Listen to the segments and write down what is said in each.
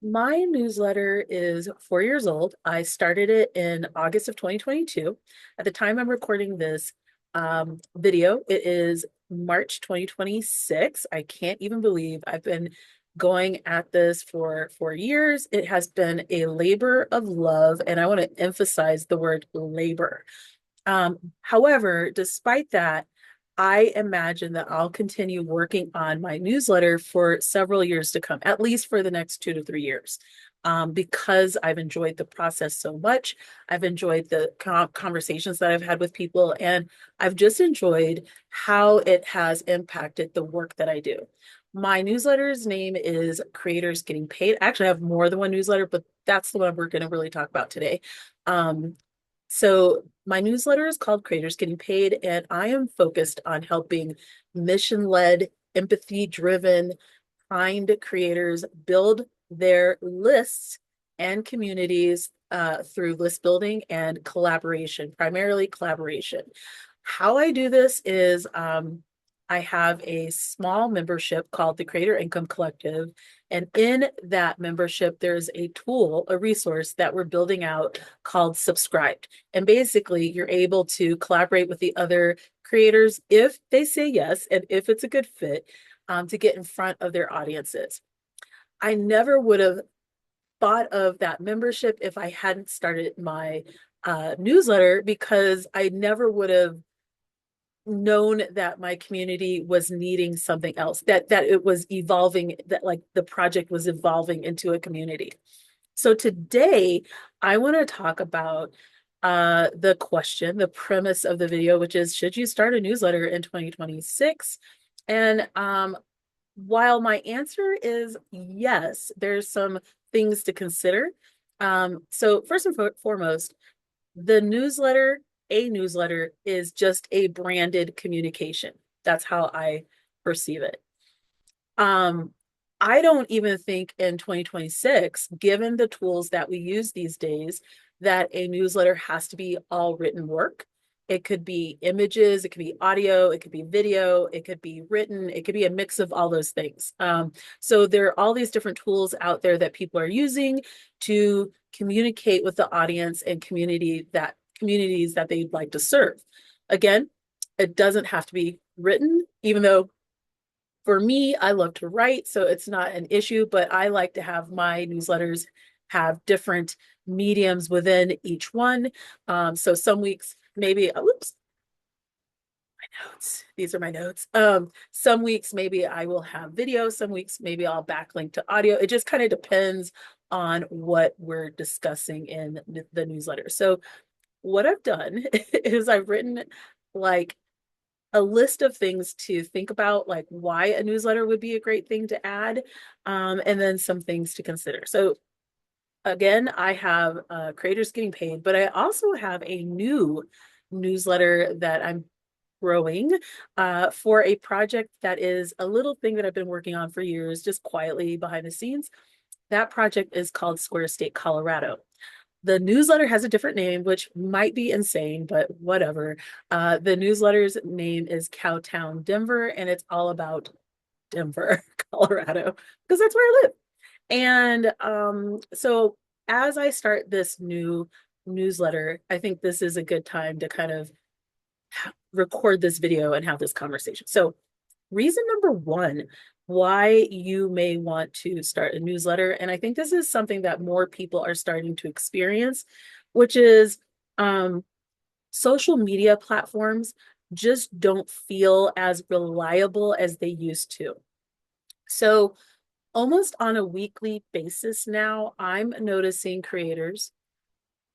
My newsletter is 4 years old. I started it in August of 2022. At the time I'm recording this video, it is March 2026. I can't even believe I've been going at this for 4 years. It has been a labor of love, and I want to emphasize the word labor. However, despite that, I imagine that I'll continue working on my newsletter for several years to come, at least for the next 2 to 3 years, because I've enjoyed the process so much. I've enjoyed the conversations that I've had with people, and I've just enjoyed how it has impacted the work that I do. My newsletter's name is Creators Getting Paid. Actually, I have more than one newsletter, but that's the one we're going to really talk about today. Um, so my newsletter is called Creators Getting Paid, and I am focused on helping mission-led, empathy-driven, kind creators build their lists and communities through list building and collaboration, primarily collaboration. How I do this is I have a small membership called the Creator Income Collective. And in that membership, there's a tool, a resource that we're building out called Subscribed. And basically, you're able to collaborate with the other creators if they say yes and if it's a good fit, to get in front of their audiences. I never would have thought of that membership if I hadn't started my newsletter, because I never would have known that my community was needing something else, that it was evolving, that like the project was evolving into a community. So today I want to talk about the question, the premise of the video, which is, should you start a newsletter in 2026? And while my answer is yes, there's some things to consider. So first and foremost, the newsletter, a newsletter is just a branded communication. That's how I perceive it. Um, I don't even think in 2026, given the tools that we use these days, that a newsletter has to be all written work. It could be images, it could be audio, it could be video, it could be written, it could be a mix of all those things. So there are all these different tools out there that people are using to communicate with the audience and communities that they'd like to serve. Again, it doesn't have to be written, even though for me, I love to write, so it's not an issue, but I like to have my newsletters have different mediums within each one. So some weeks, maybe, oops, my notes. These are my notes. Some weeks, maybe I will have video. Some weeks, maybe I'll backlink to audio. It just kind of depends on what we're discussing in the newsletter. So what I've done is I've written like a list of things to think about, like why a newsletter would be a great thing to add, and then some things to consider. So again, I have Creators Getting Paid, but I also have a new newsletter that I'm growing for a project that is a little thing that I've been working on for years, just quietly behind the scenes. That project is called Square State Colorado. The newsletter has a different name, which might be insane, but whatever. The newsletter's name is Cowtown Denver, and it's all about Denver, Colorado, because that's where I live. And so as I start this new newsletter, I think this is a good time to kind of record this video and have this conversation. So reason number one why you may want to start a newsletter, and I think this is something that more people are starting to experience, which is um, social media platforms just don't feel as reliable as they used to. So almost on a weekly basis now, I'm noticing creators,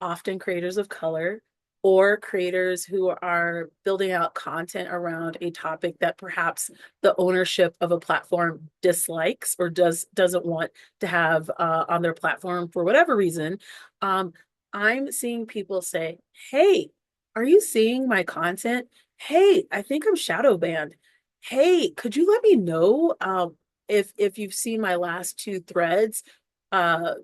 often creators of color, or creators who are building out content around a topic that perhaps the ownership of a platform dislikes or doesn't want to have on their platform for whatever reason. Um, I'm seeing people say, "Hey, are you seeing my content? Hey, I think I'm shadow banned. Hey, could you let me know if you've seen my last two threads, uh,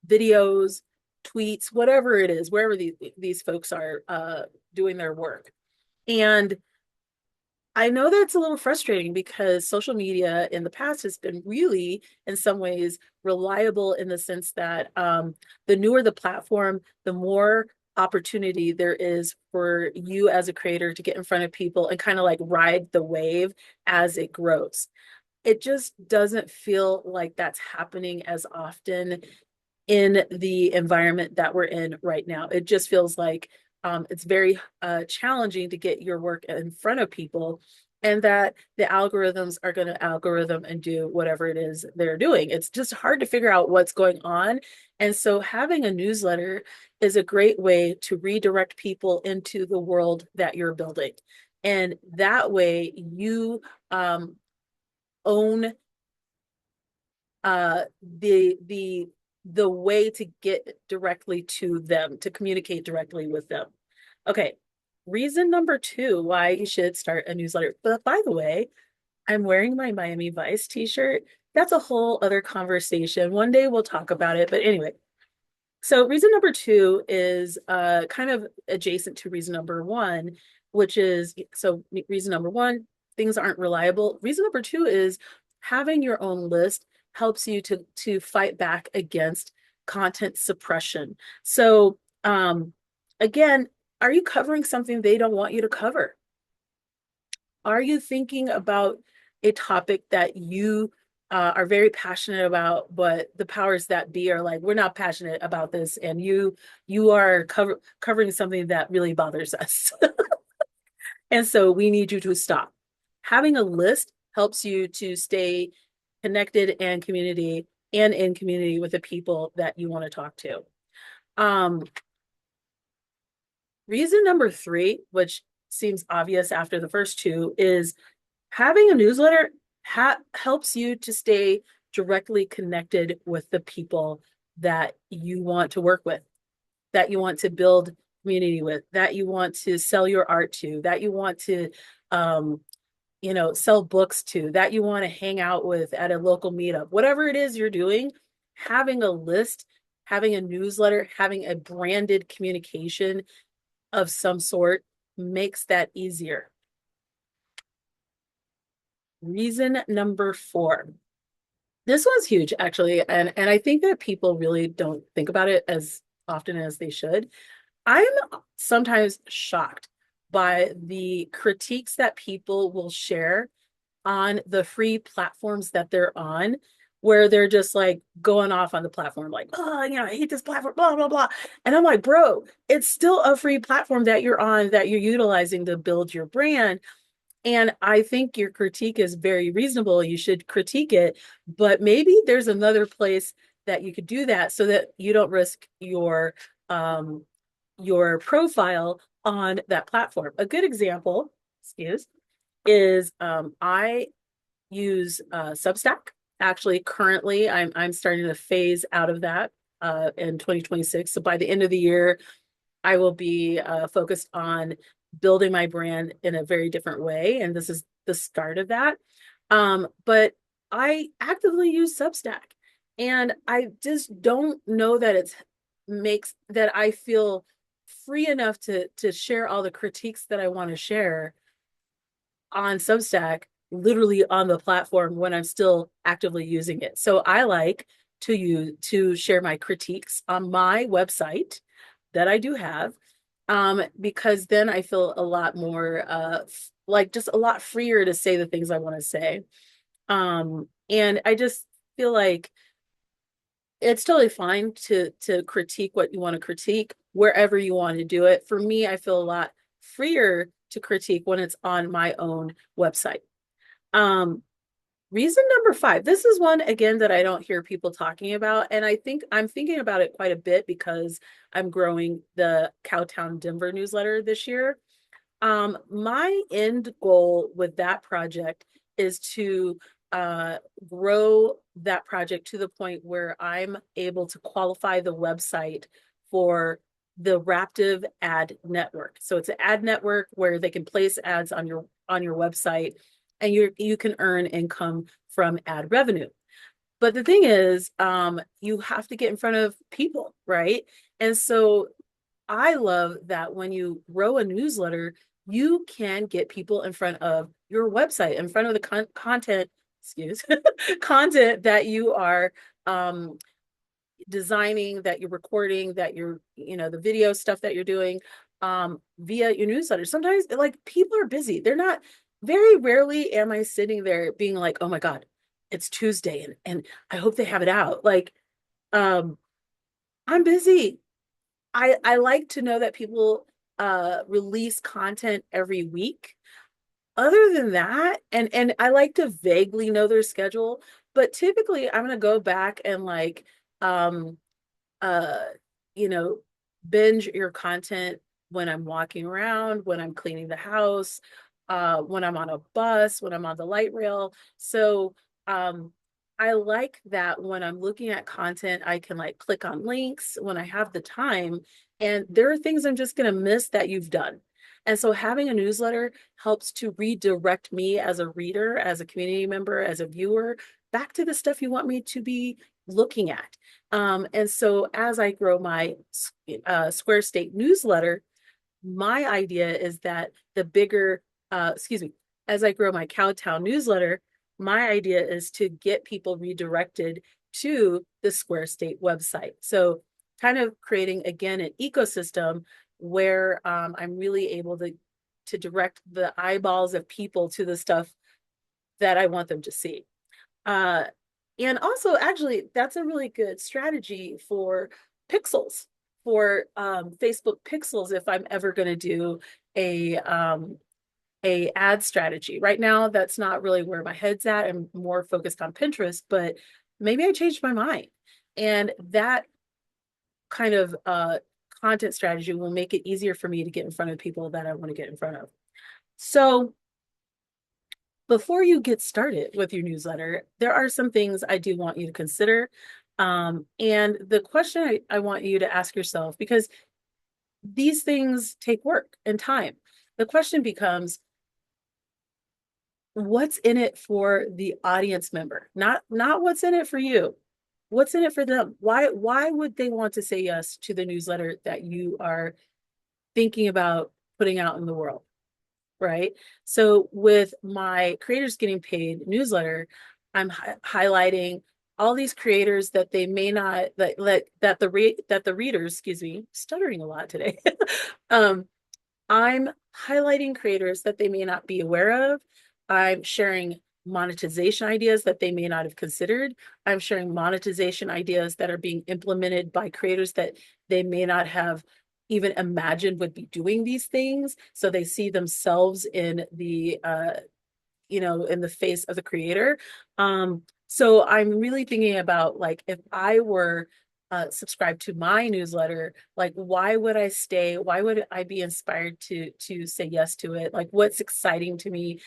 videos, tweets, whatever it is, wherever these folks are doing their work." And I know that's a little frustrating because social media in the past has been really, in some ways, reliable in the sense that the newer the platform, the more opportunity there is for you as a creator to get in front of people and kind of like ride the wave as it grows. It just doesn't feel like that's happening as often in the environment that we're in right now. It just feels like it's very challenging to get your work in front of people, and that the algorithms are going to algorithm and do whatever it is they're doing. It's just hard to figure out what's going on. And so having a newsletter is a great way to redirect people into the world that you're building. And that way you own the way to get directly to them, to communicate directly with them. Okay, reason number two why you should start a newsletter. But by the way, I'm wearing my Miami Vice t-shirt. That's a whole other conversation. One day we'll talk about it. But anyway, so reason number two is kind of adjacent to reason number one, which is so reason number one, things aren't reliable. Reason number two is having your own list helps you to fight back against content suppression. So again, are you covering something they don't want you to cover? Are you thinking about a topic that you are very passionate about, but the powers that be are like, we're not passionate about this, and you are covering something that really bothers us, and so we need you to stop. Having a list helps you to stay connected and in community with the people that you want to talk to. Um, Reason number three, which seems obvious after the first two, is having a newsletter helps you to stay directly connected with the people that you want to work with, that you want to build community with, that you want to sell your art to, that you want to um, sell books to, that you want to hang out with at a local meetup. Whatever it is you're doing, having a list, having a newsletter, having a branded communication of some sort makes that easier. Reason number four. This one's huge, actually, and I think that people really don't think about it as often as they should. I'm sometimes shocked by the critiques that people will share on the free platforms that they're on, where they're just like going off on the platform, like, oh, I hate this platform, blah, blah, blah. And I'm like, bro, it's still a free platform that you're on, that you're utilizing to build your brand. And I think your critique is very reasonable. You should critique it, but maybe there's another place that you could do that so that you don't risk your profile on that platform. A good example, is I use Substack. Actually, currently, I'm starting to phase out of that in 2026. So by the end of the year, I will be focused on building my brand in a very different way, and this is the start of that. But I actively use Substack, and I just don't know that it makes that I feel free enough to share all the critiques that I want to share on Substack, literally on the platform when I'm still actively using it. So I like to share my critiques on my website that I do have, because then I feel a lot more like just a lot freer to say the things I want to say. And I just feel like it's totally fine to critique what you want to critique wherever you want to do it. For me, I feel a lot freer to critique when it's on my own website. Um, Reason number five. This is one again that I don't hear people talking about, and I think I'm thinking about it quite a bit because I'm growing the Cowtown Denver newsletter this year. My end goal with that project is to grow that project to the point where I'm able to qualify the website for the Raptive ad network. So it's an ad network where they can place ads on your website, and you can earn income from ad revenue. But the thing is, you have to get in front of people, right? And so I love that when you grow a newsletter, you can get people in front of your website, in front of the content, excuse, content that you are um, designing, that you're recording, that you're, the video stuff that you're doing via your newsletter. Sometimes like people are busy. They're not, very rarely am I sitting there being like, oh my God, it's Tuesday and I hope they have it out. Like, um, I'm busy. I like to know that people release content every week. Other than that, and I like to vaguely know their schedule, but typically I'm gonna go back and like um uh you know binge your content when I'm walking around, when I'm cleaning the house, when I'm on a bus, when I'm on the light rail. So um I like that when I'm looking at content, I can like click on links when I have the time, and there are things I'm just going to miss that you've done. And so having a newsletter helps to redirect me as a reader, as a community member, as a viewer, back to the stuff you want me to be looking at. And so as I grow my Square State newsletter, my idea is that the bigger, excuse me, as I grow my Cowtown newsletter, my idea is to get people redirected to the Square State website. So kind of creating again an ecosystem where I'm really able to direct the eyeballs of people to the stuff that I want them to see. Uh, and also, actually, that's a really good strategy for pixels, for Facebook pixels, if I'm ever going to do a ad strategy. Right now, that's not really where my head's at. I'm more focused on Pinterest, but maybe I changed my mind. And that kind of content strategy will make it easier for me to get in front of people that I want to get in front of. So before you get started with your newsletter, there are some things I do want you to consider. And the question I want you to ask yourself, because these things take work and time, the question becomes, what's in it for the audience member? Not what's in it for you. What's in it for them? Why would they want to say yes to the newsletter that you are thinking about putting out in the world? Right? So with my creators getting paid newsletter, I'm highlighting all these creators that they may not that the readers, excuse me, stuttering a lot today. um, I'm highlighting creators that they may not be aware of. I'm sharing monetization ideas that they may not have considered. I'm sharing monetization ideas that are being implemented by creators that they may not have even imagined would be doing these things. So they see themselves in in the face of the creator. So I'm really thinking about like if I were subscribed to my newsletter, like why would I stay? Why would I be inspired to say yes to it? Like what's exciting to me?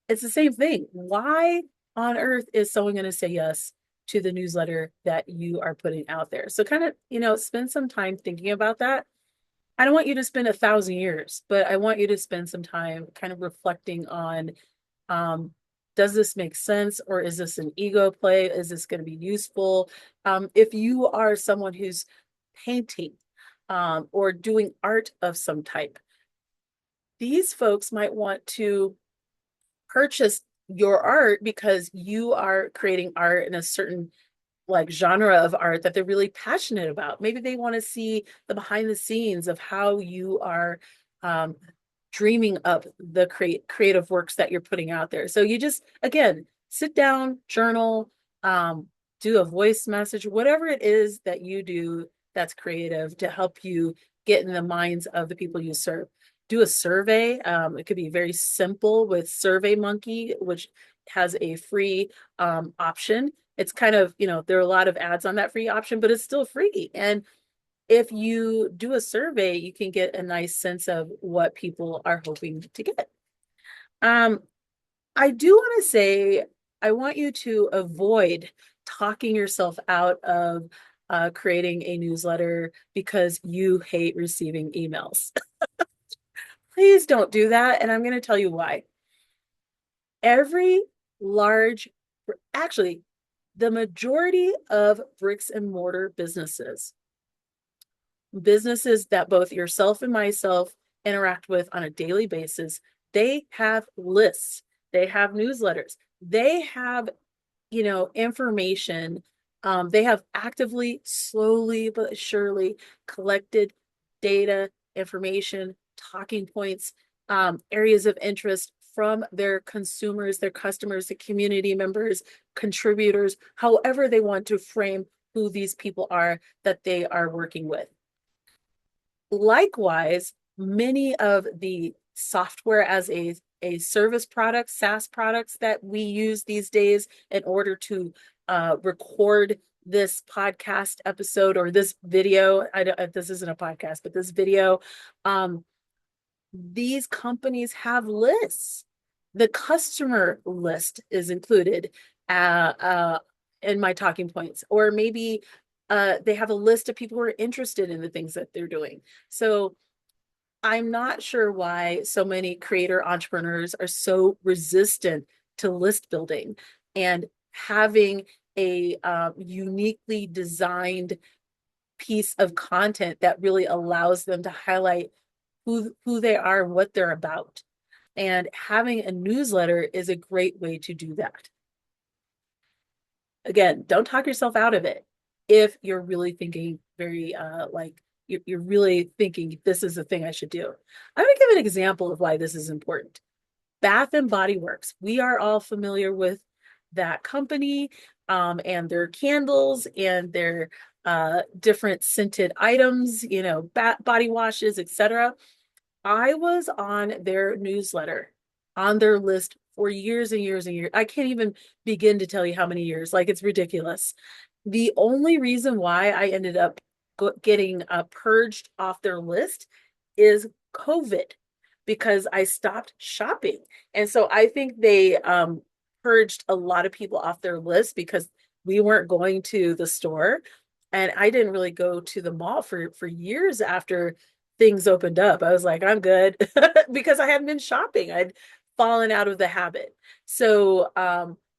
It's the same thing. Why on earth is someone going to say yes to the newsletter that you are putting out there? So kind of, spend some time thinking about that. I don't want you to spend 1,000 years, but I want you to spend some time kind of reflecting on um, does this make sense, or is this an ego play? Is this going to be useful? If you are someone who's painting or doing art of some type, these folks might want to purchase your art because you are creating art in a certain like genre of art that they're really passionate about. Maybe they want to see the behind the scenes of how you are um, dreaming up the creative works that you're putting out there. So you just, again, sit down, journal, um, do a voice message, whatever it is that you do that's creative to help you get in the minds of the people you serve. Do a survey. It could be very simple with SurveyMonkey, which has a free option. It's kind of, there are a lot of ads on that free option, but it's still free. And if you do a survey, you can get a nice sense of what people are hoping to get. Um, I do want to say, I want you to avoid talking yourself out of creating a newsletter because you hate receiving emails. Please don't do that. And I'm going to tell you why. Every large, actually, the majority of bricks and mortar businesses that both yourself and myself interact with on a daily basis, they have lists, they have newsletters, they have, information. They have actively, slowly but surely collected data, information, talking points, areas of interest from their consumers, their customers, the community members, contributors, however they want to frame who these people are that they are working with. Likewise, many of the software as a service product, SaaS products that we use these days in order to record this podcast episode or this video. This isn't a podcast, but this video. These companies have lists. The customer list is included in my talking points, or maybe they have a list of people who are interested in the things that they're doing. So I'm not sure why so many creator entrepreneurs are so resistant to list building and having a uniquely designed piece of content that really allows them to highlight who they are and what they're about. And having a newsletter is a great way to do that. Again, don't talk yourself out of it if you're really thinking very you're really thinking this is the thing I should do. I'm going to give an example of why this is important. Bath and Body Works. We are all familiar with that company and their candles and their different scented items, body washes, etc. I was on their newsletter, on their list for years and years and years. I can't even begin to tell you how many years. Like, it's ridiculous. The only reason why I ended up getting purged off their list is COVID, because I stopped shopping. And so I think they purged a lot of people off their list because we weren't going to the store. And I didn't really go to the mall for years after things opened up. I was like, I'm good because I hadn't been shopping. I'd fallen out of the habit. So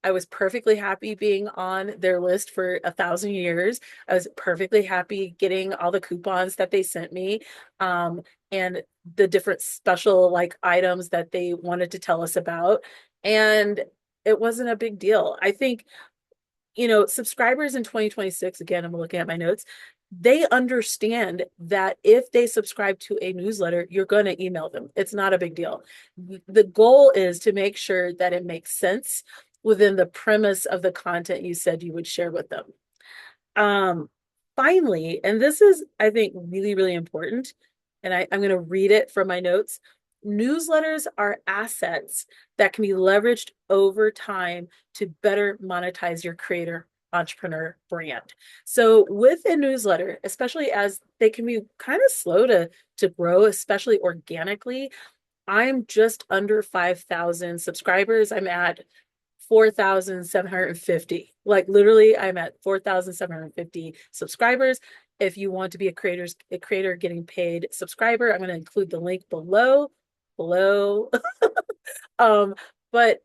I was perfectly happy being on their list for 1,000 years. I was perfectly happy getting all the coupons that they sent me, and the different special items that they wanted to tell us about. And it wasn't a big deal. I think, subscribers in 2026, again, I'm looking at my notes, they understand that if they subscribe to a newsletter, you're going to email them. It's not a big deal. The goal is to make sure that it makes sense within the premise of the content you said you would share with them. Finally, and this is, I think, really, really important, and I'm going to read it from my notes. Newsletters are assets that can be leveraged over time to better monetize your creator entrepreneur brand. So with a newsletter, especially as they can be kind of slow to grow, especially organically, I'm just under 5,000 subscribers. I'm at 4,750. Like, literally, I'm at 4,750 subscribers. If you want to be a creator getting paid subscriber, I'm going to include the link below. But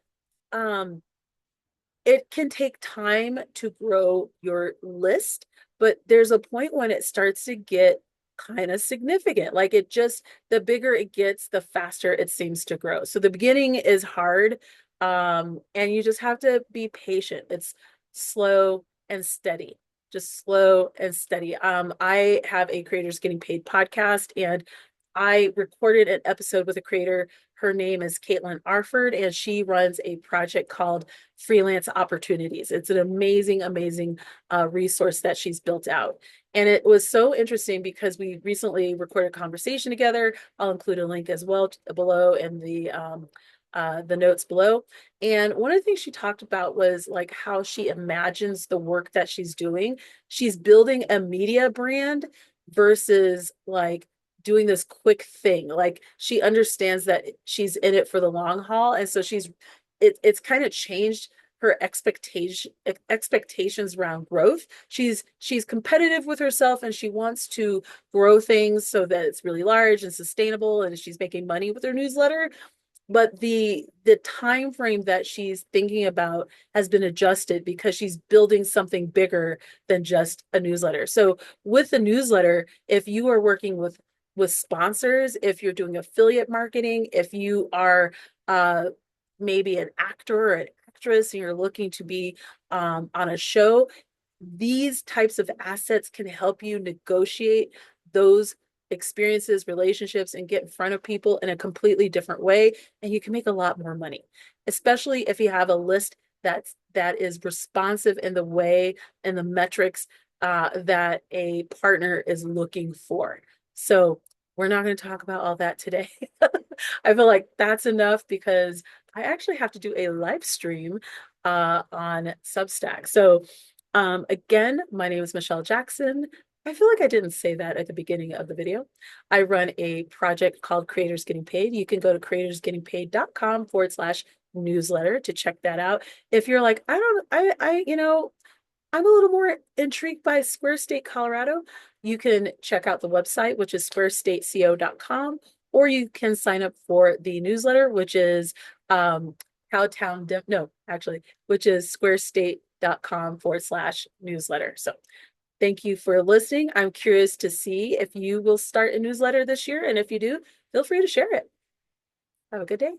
it can take time to grow your list, but there's a point when it starts to get kind of significant. Like, the bigger it gets, the faster it seems to grow. So the beginning is hard, and you just have to be patient. It's slow and steady. Just slow and steady. I have a Creators Getting Paid podcast, and I recorded an episode with a creator. Her name is Caitlin Arford, and she runs a project called Freelance Opportunities. It's an amazing, amazing resource that she's built out. And it was so interesting because we recently recorded a conversation together. I'll include a link as well below in the notes below. And one of the things she talked about was like how she imagines the work that she's doing. She's building a media brand versus like doing this quick thing. Like, she understands that she's in it for the long haul. And so it's kind of changed her expectations around growth. She's competitive with herself, and she wants to grow things so that it's really large and sustainable, and she's making money with her newsletter. But the time frame that she's thinking about has been adjusted because she's building something bigger than just a newsletter. So with the newsletter, if you are working with with sponsors, if you're doing affiliate marketing, if you are maybe an actor or an actress and you're looking to be on a show, these types of assets can help you negotiate those experiences, relationships, and get in front of people in a completely different way. And you can make a lot more money, especially if you have a list that is responsive in the way and the metrics that a partner is looking for. So we're not going to talk about all that today. I feel like that's enough because I actually have to do a live stream on Substack. So again, my name is Michelle Jackson. I feel like I didn't say that at the beginning of the video. I run a project called Creators Getting Paid. You can go to creatorsgettingpaid.com/newsletter to check that out. If you're like, I'm a little more intrigued by Square State, Colorado, you can check out the website, which is squarestateco.com, or you can sign up for the newsletter, which is Cowtown, no, actually, which is squarestate.com/newsletter. So thank you for listening. I'm curious to see if you will start a newsletter this year. And if you do, feel free to share it. Have a good day.